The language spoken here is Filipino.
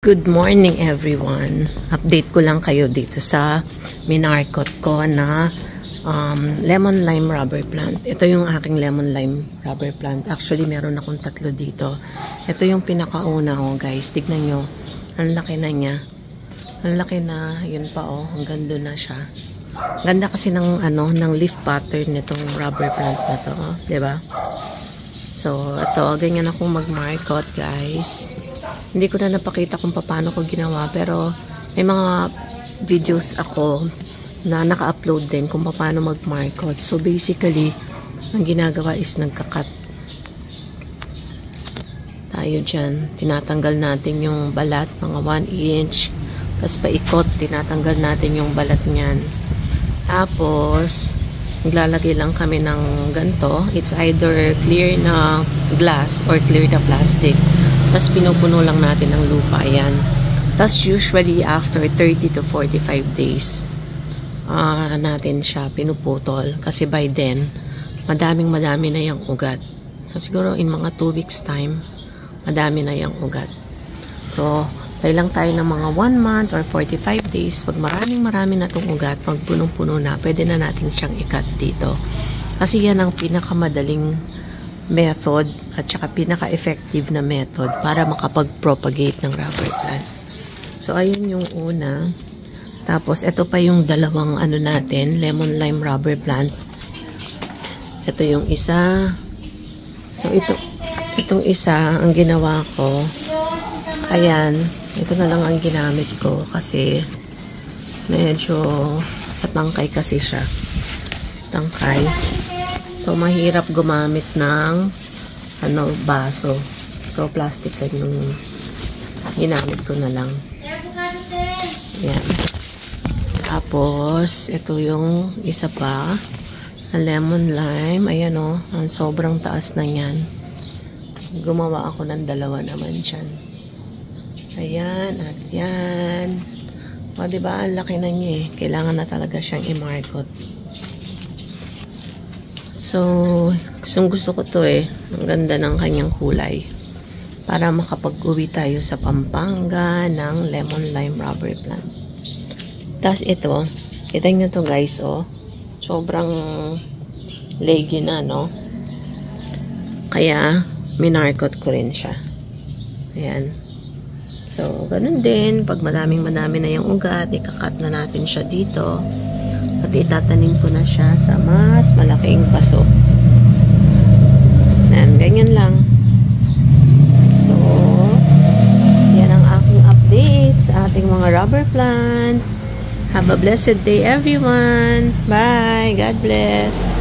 Good morning everyone. Update ko lang kayo dito sa minarkot ko na lemon lime rubber plant. Ito yung aking lemon lime rubber plant. Actually, meron akong 3 dito. Ito yung pinakauna ko, guys. Tignan nyo. Ang laki na niya. Ang laki na. Yun pa oh. Hanggang doon na siya. Ganda kasi ng leaf pattern nitong rubber plant na to, oh. 'Di ba? So, ito, ganyan ako mag-markot, guys. Hindi ko na napakita kung paano ko ginawa, pero may mga videos ako na naka-upload din kung paano mag-markot. So, basically, ang ginagawa is nagka-cut tayo dyan. Tinatanggal natin yung balat, mga 1 inch. Tapos paikot, tinatanggal natin yung balat niyan. Tapos, naglalagay lang kami ng ganito. It's either clear na glass or clear na plastic. Tapos pinupuno lang natin ng lupa. Yan. Tapos usually after 30 to 45 days natin siya pinuputol. Kasi by then, madami na yung ugat. So siguro in mga 2 weeks time, madami na yung ugat. So, tayo lang tayo ng mga 1 month or 45 days. Pag marami na itong ugat, pag punong-puno na, pwede na natin siyang i-cut dito. Kasi yan ang pinakamadaling method at saka pinaka-effective na method para makapag-propagate ng rubber plant. So, ayun yung una. Tapos, ito pa yung dalawang natin, lemon lime rubber plant. Ito yung isa. So, itong isa, ang ginawa ko, ayan, ito na lang ang ginamit ko kasi medyo sa tangkay kasi siya. Tangkay. So, mahirap gumamit ng baso. So, plastic lang yung ginamit ko na lang. Ayan. Tapos, ito yung isa pa na lemon lime. Ayan o, ang sobrang taas na yan. Gumawa ako ng 2 naman dyan. Ayan, at yan. O, diba? Ang laki na niya eh. Kailangan na talaga siyang i-markot. So, gusto ko to eh. Ang ganda ng kanyang kulay. Para makapag-uwi tayo sa Pampanga ng lemon lime rubber plant. Tapos ito, kita nyo to guys, oh. Sobrang leggy na, no? Kaya, minarkot ko rin siya. Ayan. So, ganun din. Pag madaming na yung ugat, ikakat na natin siya dito. At itatanim ko na siya sa mas malaking paso. Yan, ganyan lang. So, yan ang aking update sa ating mga rubber plant. Have a blessed day, everyone. Bye. God bless.